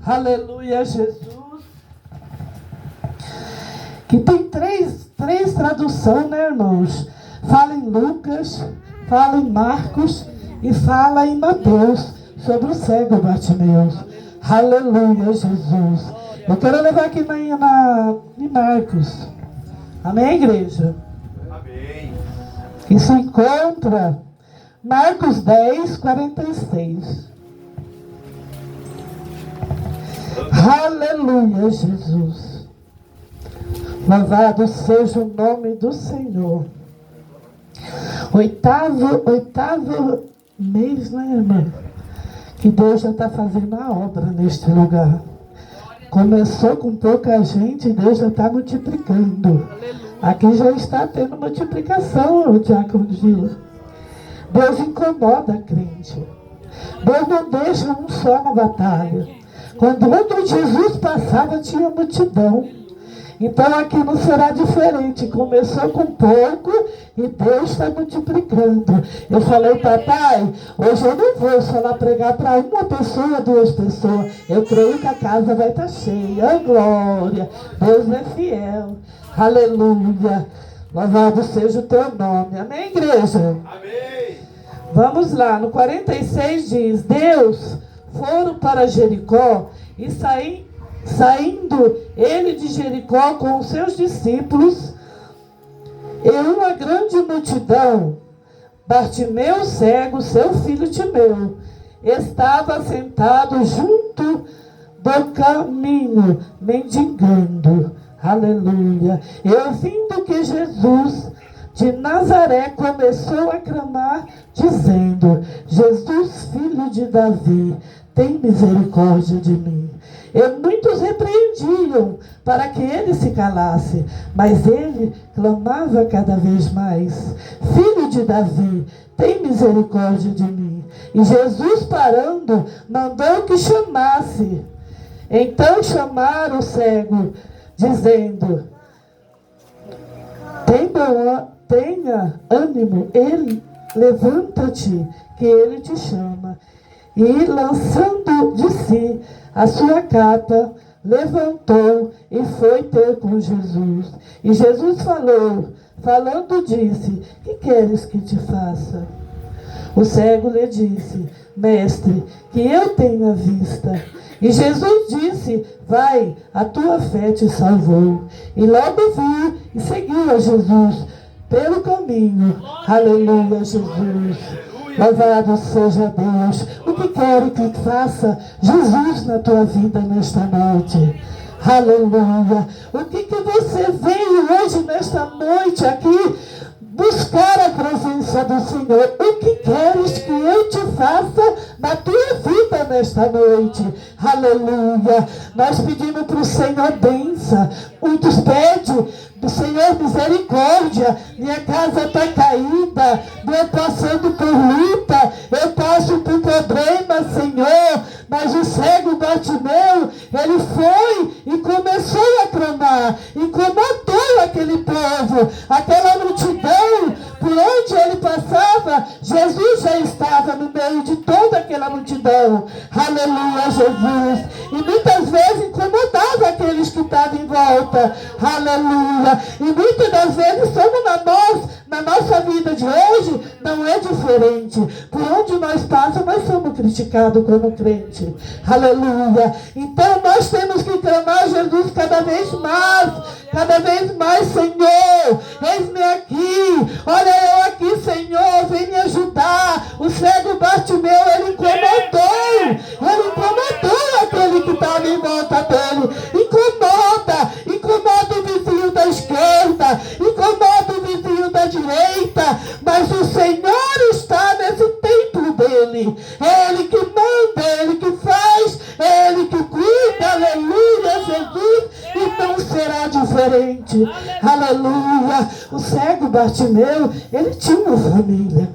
Aleluia, Jesus. Que tem três traduções, né, irmãos? Fala em Lucas, fala em Marcos e fala em Mateus sobre o cego Bartimeu. Aleluia, Jesus. Eu quero levar aqui em Marcos. Amém, igreja? Amém. Isso encontra Marcos 10, 46. Aleluia, Jesus. Louvado seja o nome do Senhor. Oitavo mês, né, irmã? Que Deus já está fazendo a obra neste lugar. Começou com pouca gente, Deus já está multiplicando. Aqui já está tendo multiplicação, o diácono Gila. Deus incomoda a crente. Deus não deixa um só na batalha. Quando Jesus passava, tinha multidão. Então aqui não será diferente. Começou com pouco e Deus está multiplicando. Eu falei, papai, hoje eu não vou só lá pregar para uma pessoa, duas pessoas. Eu creio que a casa vai estar cheia. Glória. Deus é fiel. Aleluia. Louvado seja o teu nome. Amém, igreja? Amém. Vamos lá. No 46 diz, Deus foram para Jericó e saindo ele de Jericó com os seus discípulos e uma grande multidão, Bartimeu cego, seu filho Timeu, estava sentado junto do caminho, mendigando. Aleluia. E ouvindo que Jesus de Nazaré começou a clamar, dizendo, Jesus, filho de Davi, tem misericórdia de mim. E muitos repreendiam para que ele se calasse, mas ele clamava cada vez mais, Filho de Davi, tem misericórdia de mim. E Jesus, parando, mandou que chamasse. Então chamaram o cego, dizendo, tenha ânimo, ele levanta-te, que ele te chama. E lançando de si a sua capa, levantou e foi ter com Jesus. E Jesus falando disse, que queres que te faça? O cego lhe disse, mestre, que eu tenha vista. E Jesus disse, vai, a tua fé te salvou. E logo viu e seguiu a Jesus pelo caminho. Aleluia, Jesus. Louvado seja Deus. O que quero que faça Jesus na tua vida nesta noite? Aleluia. O que você veio hoje nesta noite aqui buscar a presença do Senhor? O que queres que eu te faça na tua vida nesta noite? Aleluia. Nós pedimos para o Senhor bênção. Muitos pedem do Senhor misericórdia. Minha casa está caída, eu passando por luta, eu passo por problema, Senhor. Mas o cego Bartimeu, ele foi e começou a clamar, incomodou aquele povo, aquela multidão, por onde ele passava, Jesus já estava no meio de toda aquela multidão. Aleluia, Jesus. E muitas vezes incomodava aqueles que estavam em volta. Aleluia. E muitas das vezes somos na nossa vida de hoje, não é diferente. Por onde nós passamos, nós somos criticados como crente. Aleluia. Então nós temos que clamar a Jesus cada vez mais, Senhor, eis-me aqui, olha eu aqui, Senhor, vem me ajudar. O cego Bartimeu, ele incomodou aquele que estava em volta dele. Incomoda o vizinho da esquerda, incomoda o vizinho da direita, mas o Senhor está nesse templo dele. É Ele que manda, é Ele que faz, é Ele que cuida. Aleluia, Jesus. E não será diferente. Aleluia. O cego Bartimeu, ele tinha uma família.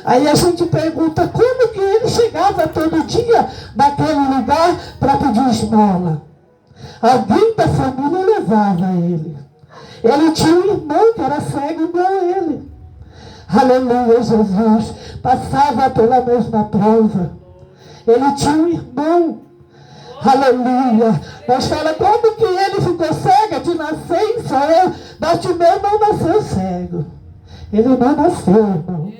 Aí a gente pergunta como que ele chegava todo dia naquele lugar para pedir esmola. Alguém da família levava ele. Ele tinha um irmão que era cego igual a ele. Aleluia, Jesus. Passava pela mesma prova. Ele tinha um irmão Aleluia. Nós falamos como que ele ficou cego de nascença. Bartimeu não nasceu cego. Ele não nasceu, irmão.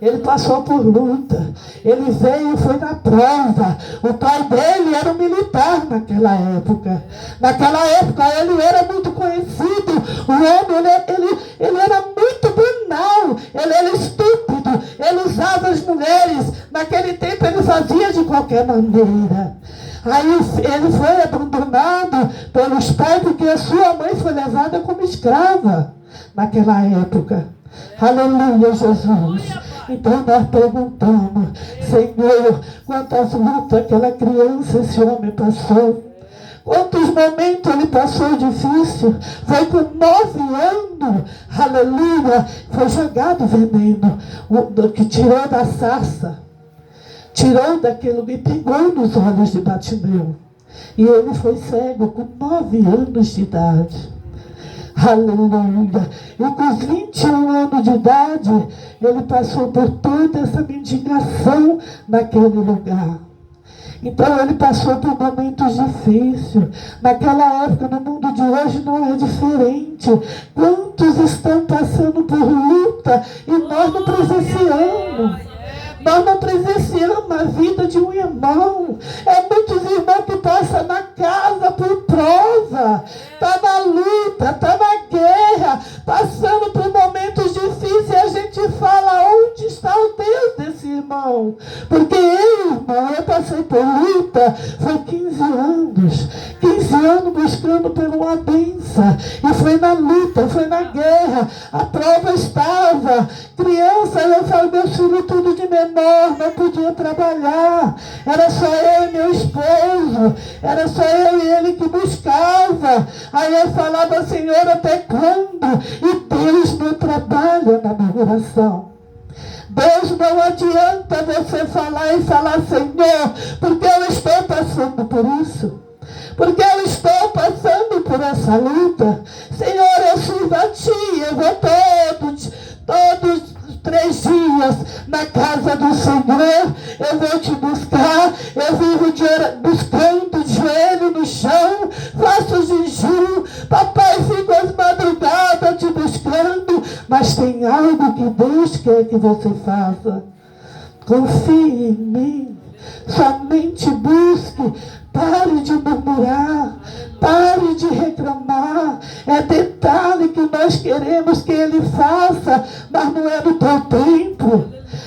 Ele passou por luta. Ele veio e foi na prova. O pai dele era um militar naquela época. Naquela época ele era muito conhecido. O homem, ele era muito banal. Ele era estúpido. Ele usava as mulheres. Naquele tempo ele fazia de qualquer maneira. Aí ele foi abandonado pelos pais porque a sua mãe foi levada como escrava naquela época. Aleluia, Jesus. Então nós perguntamos, Senhor, quantas lutas aquela criança, esse homem passou. Quantos momentos ele passou difícil. Foi com 9 anos, aleluia, foi jogado veneno, que tirou da sarça. Tirou daquilo e pegou nos olhos de Bartimeu. E ele foi cego com 9 anos de idade. Aleluia. E com os 21 anos de idade, ele passou por toda essa mendigação naquele lugar. Então ele passou por momentos difíceis. Naquela época, no mundo de hoje, não é diferente. Quantos estão passando por luta e nós não presenciamos? Nós não presenciamos a vida de um irmão. É muitos irmãos que passam na casa por prova. Está na luta, está na guerra, passando por momentos difíceis. E a gente fala, onde está o Deus desse irmão? Porque eu, irmão, eu passei por luta. Foi 15 anos. 15 anos buscando por uma bênção. E foi na luta, foi na guerra. A prova estava. Criança, eu falo, meus filhos tudo de menor, não podia trabalhar. Era só eu e meu esposo. Era só eu e ele que buscava. Aí eu falava, Senhor, até quando? E Deus não trabalha na minha oração. Deus não adianta você falar e falar, Senhor, porque eu estou passando por isso. Porque eu estou passando por essa luta. Senhor, eu sirvo a Ti, eu vou todos os 3 dias na casa do Senhor, eu vou Te buscar, eu vivo buscando de joelho no chão, faço jejum, papai, fico às madrugadas Te buscando, mas tem algo que Deus quer que você faça. Confie em mim, somente busque. Pare de murmurar, pare de reclamar. É detalhe que nós queremos que Ele faça, mas não é no teu tempo.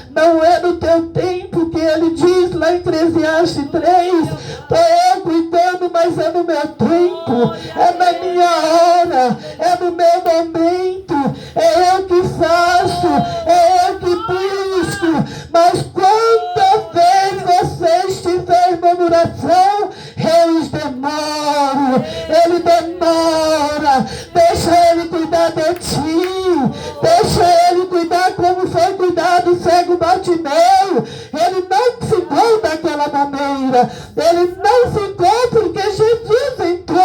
Não é no teu tempo que Ele diz lá em Eclesiastes 3. Estou eu cuidando, mas é no meu tempo. É na minha hora, é no meu momento. É eu que faço, é eu que busco. Mas quanta vez você estiver em murmuração, Deus demora, Ele demora. Deixa Ele cuidar de ti. Deixa Ele cuidar como foi cuidado o cego Bartimeu. Ele não ficou daquela maneira. Ele não ficou porque Jesus entrou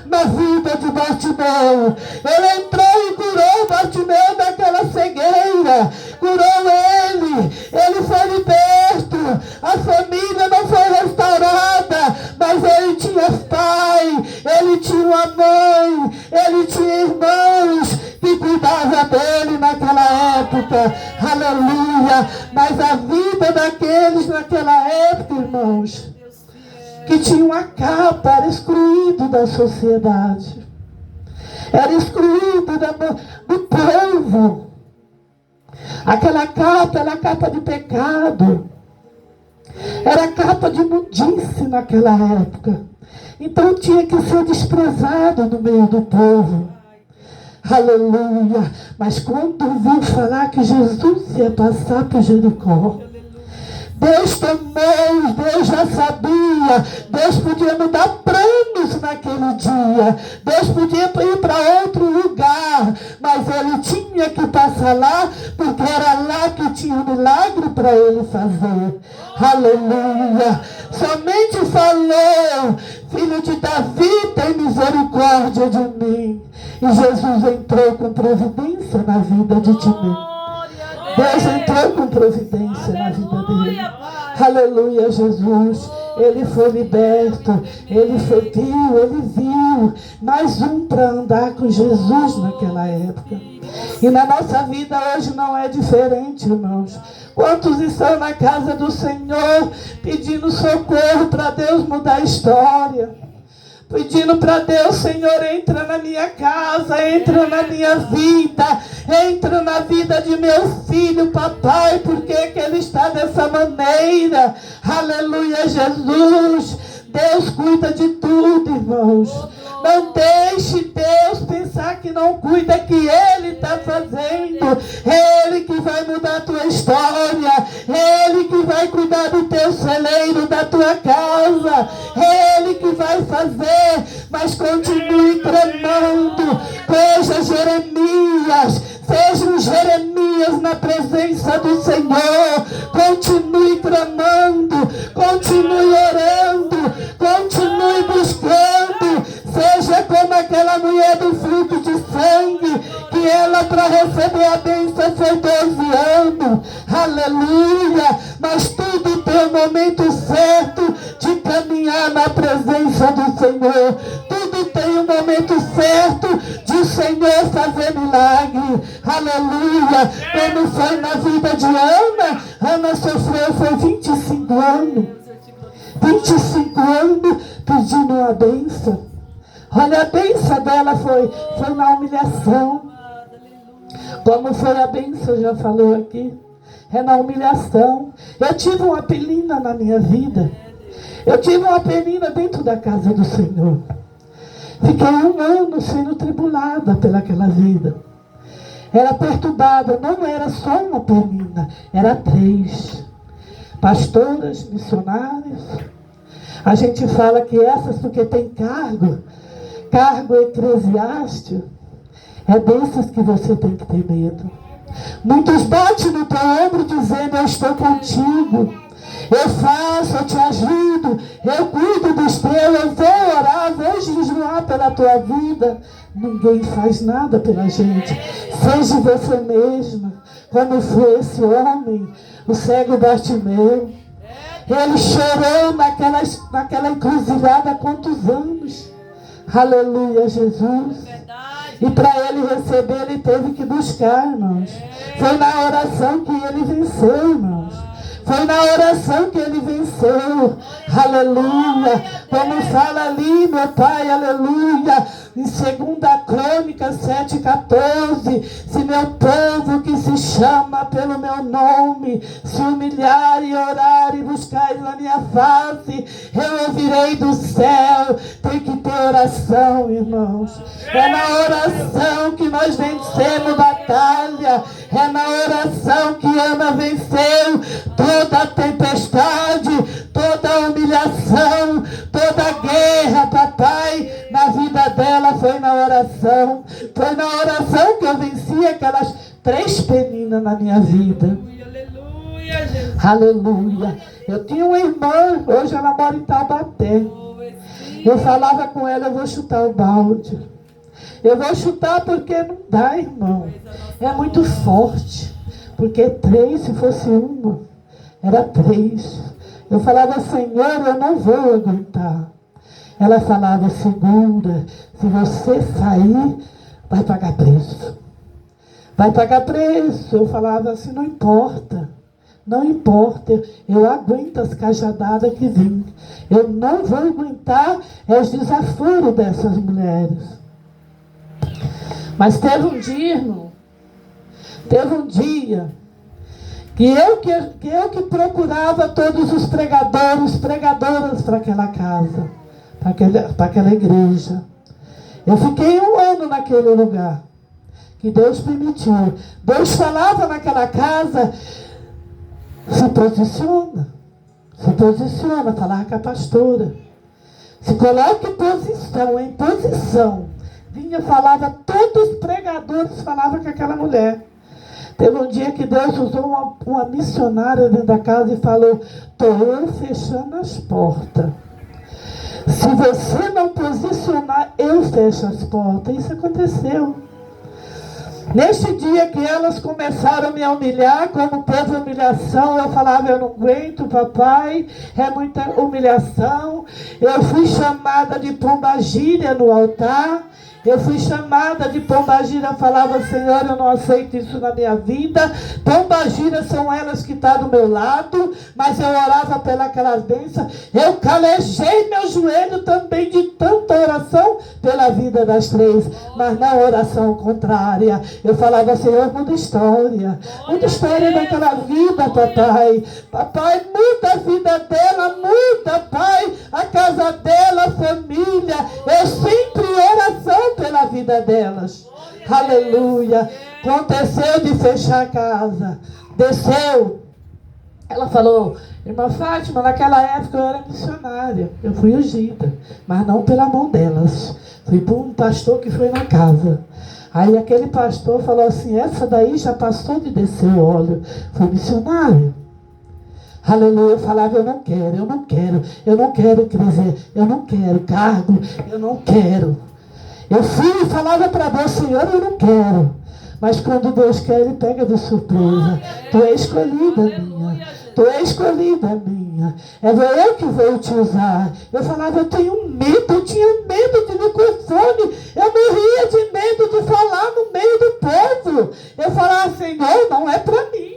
na vida de Bartimeu. Ele entrou e curou Bartimeu daquela cegueira. Curou ele. Ele foi liberto. A família não foi restaurada, mas ele tinha pai, ele tinha uma mãe, ele tinha irmãos que cuidavam dele naquela época. Aleluia. Mas a vida daqueles naquela época, irmãos, que tinham a capa, era excluído da sociedade, era excluído do povo. Aquela capa era a capa de pecado, era a capa de imundice naquela época. Então tinha que ser desprezado no meio do povo. Aleluia. Mas quando ouviu falar que Jesus ia passar por Jericó, Deus temeu, Deus já sabia. Deus podia mudar planos naquele dia. Deus podia ir para outro lugar. Mas ele tinha que passar lá, porque era lá que tinha um milagre para ele fazer. Aleluia. Somente falou, filho de Davi, tem misericórdia de mim. E Jesus entrou com providência na vida de Timeu. Deus entrou com providência na vida dele. Aleluia, Jesus. ele foi liberto, ele viu mais um para andar com Jesus naquela época. E na nossa vida hoje não é diferente, irmãos. Quantos estão na casa do Senhor pedindo socorro para Deus mudar a história? Pedindo para Deus: Senhor, entra na minha casa, entra na minha vida, entra na vida de meu filho, papai, por que ele está dessa maneira? Aleluia, Jesus. Deus cuida de tudo, irmãos. Não deixe Deus pensar que não cuida, que Ele está fazendo. Ele que vai mudar a tua história. Ele que vai cuidar do teu celeiro, da tua casa. Ele que vai fazer. Mas continue clamando. Seja Jeremias. Seja um Jeremias na presença do Senhor. Continue clamando. Continue orando. Continue buscando. Seja como aquela mulher do fruto de sangue, que ela, para receber a bênção, foi 12 anos. Aleluia! Mas tudo tem o momento certo de caminhar na presença do Senhor. Tudo tem o momento certo de o Senhor fazer milagre. Aleluia! Como foi na vida de Ana? Ana sofreu, foi 25 anos. 25 anos pedindo uma bênção. Olha, a bênção dela foi na humilhação. Como foi a bênção, já falou aqui. É na humilhação. Eu tive uma penina na minha vida. Eu tive uma penina dentro da casa do Senhor. Fiquei 1 ano sendo tribulada pelaquela vida. Era perturbada, não era só uma penina, era 3. Pastoras, missionários. A gente fala que essas porque tem cargo eclesiástico, é desses que você tem que ter medo. Muitos batem no teu ombro dizendo: eu estou contigo, eu faço, eu te ajudo, eu cuido dos teus, eu vou orar, vou jejuar pela tua vida. Ninguém faz nada pela gente. Seja você mesma, como foi esse homem, o cego Bartimeu. Ele chorou naquela encruzilhada há quantos anos? Aleluia, Jesus. E para ele receber, ele teve que buscar, irmãos. Foi na oração que ele venceu, irmãos. Foi na oração que ele venceu. Aleluia. Como fala ali, meu Pai, aleluia. Em 2 Crônicas 7,14. Se meu povo que se chama pelo meu nome se humilhar e orar e buscar na minha face, eu ouvirei do céu. Tem que ter oração, irmãos. É na oração que nós vencemos batalha. É na oração que Ana venceu toda a tempestade, toda a humilhação, toda a guerra, papai. Na vida dela foi na oração. Foi na oração que eu venci aquelas 3 peninas na minha vida. Aleluia, Jesus. Aleluia. Eu tinha uma irmã, hoje ela mora em Taubaté. Eu falava com ela: eu vou chutar o balde. Eu vou chutar porque não dá, irmão. É muito forte. Porque 3, se fosse uma, era 3. Eu falava: Senhor, eu não vou aguentar. Ela falava: segura, se você sair, vai pagar preço. Vai pagar preço. Eu falava assim: não importa. Não importa, eu aguento as cajadadas que vêm. Eu não vou aguentar os desaforos dessas mulheres. Mas teve um dia, irmão, que eu que procurava todos os pregadores, pregadoras para aquela casa, para aquela igreja. Eu fiquei 1 ano naquele lugar, que Deus permitiu. Deus falava naquela casa: se posiciona, falava com a pastora. Se coloque em posição. Vinha, falava, todos os pregadores falavam com aquela mulher. Teve um dia que Deus usou uma missionária dentro da casa e falou: estou eu fechando as portas. Se você não posicionar, eu fecho as portas. Isso aconteceu. Neste dia que elas começaram a me humilhar, como teve humilhação, eu falava, eu não aguento, papai, é muita humilhação. Eu fui chamada de pombagira no altar. Eu fui chamada de pombagira, falava, Senhor, eu não aceito isso na minha vida. Pombagira são elas que estão do meu lado, mas eu orava pelas bênçãos. Eu calejei meu joelho também de tanta oração pela vida das três, mas não oração contrária. Eu falava, Senhor, muda história daquela vida, papai. Papai, muda a vida dela, muda, pai, a casa dela, a família. Eu sempre oração pela vida delas. Aleluia. Aconteceu de fechar a casa. Desceu. Ela falou, irmã Fátima, naquela época eu era missionária. Eu fui ungida, mas não pela mão delas. Fui por um pastor que foi na casa. Aí aquele pastor falou assim, essa daí já passou de descer o óleo. Foi missionário. Aleluia, eu falava, eu não quero crescer, eu não quero cargo, eu não quero. Eu fui e falava para Deus, Senhor, eu não quero. Mas quando Deus quer, Ele pega de surpresa. Tu é escolhida minha. Tu é escolhida minha. É eu que vou te usar. Eu falava, eu tinha medo de microfone. Eu morria de medo de falar no meio do povo. Eu falava, Senhor, não é para mim.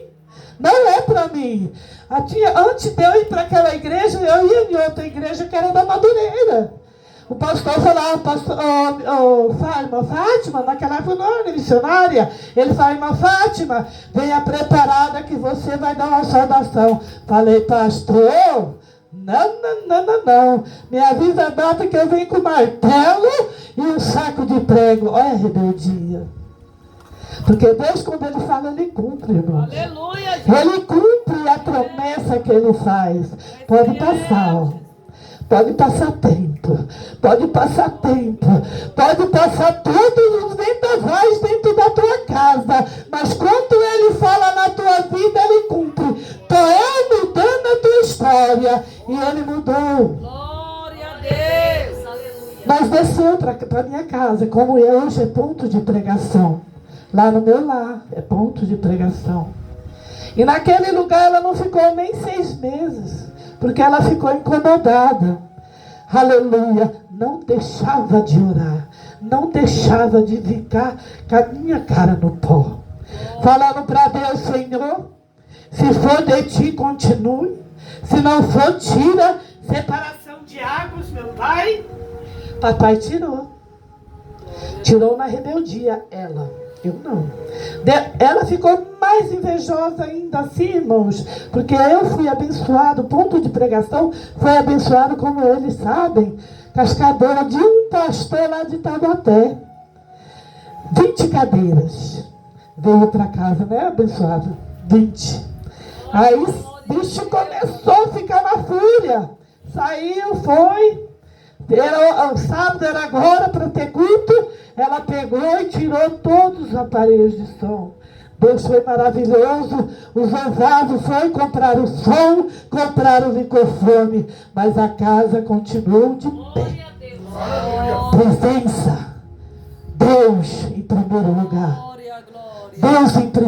Não é para mim. Antes de eu ir para aquela igreja, eu ia em outra igreja que era da Madureira. O pastor falava, irmã Fátima, naquela época não era missionária. Ele falava, irmã Fátima, venha preparada que você vai dar uma saudação. Falei, pastor, não. Me avisa a data que eu venho com martelo e um saco de prego. Olha a rebeldia. Porque Deus, quando Ele fala, Ele cumpre, irmão. Aleluia, Ele cumpre a promessa que Ele faz. Pode passar, ó. Pode passar tempo, pode passar todos os vendavais dentro da tua casa, mas quando Ele fala na tua vida, Ele cumpre. Então é mudando a tua história, e Ele mudou. glória a Deus, aleluia. Mas desceu para minha casa, como hoje é ponto de pregação. Lá no meu lar é ponto de pregação. E naquele lugar ela não ficou nem 6 meses, porque ela ficou incomodada. Aleluia. Não deixava de orar, não deixava de ficar com a minha cara no pó, falando para Deus, Senhor, se for de ti, continue. Se não for, tira. Separação de águas, meu pai. Papai tirou na rebeldia, eu não. Ela ficou mais invejosa ainda assim, irmãos, porque eu fui abençoado, o ponto de pregação foi abençoado, como eles sabem, cascadeira de um pastor lá de Taubaté. 20 cadeiras. Veio para casa, né, abençoado? 20. Aí o bicho começou a ficar na fúria. Saiu, foi. O sábado era agora para ter culto. Ela pegou e tirou todos os aparelhos de som. Deus foi maravilhoso. Os ouvados foi comprar o som, comprar o microfone, mas a casa continuou de pé. Presença. Deus em primeiro lugar. Deus em primeiro lugar.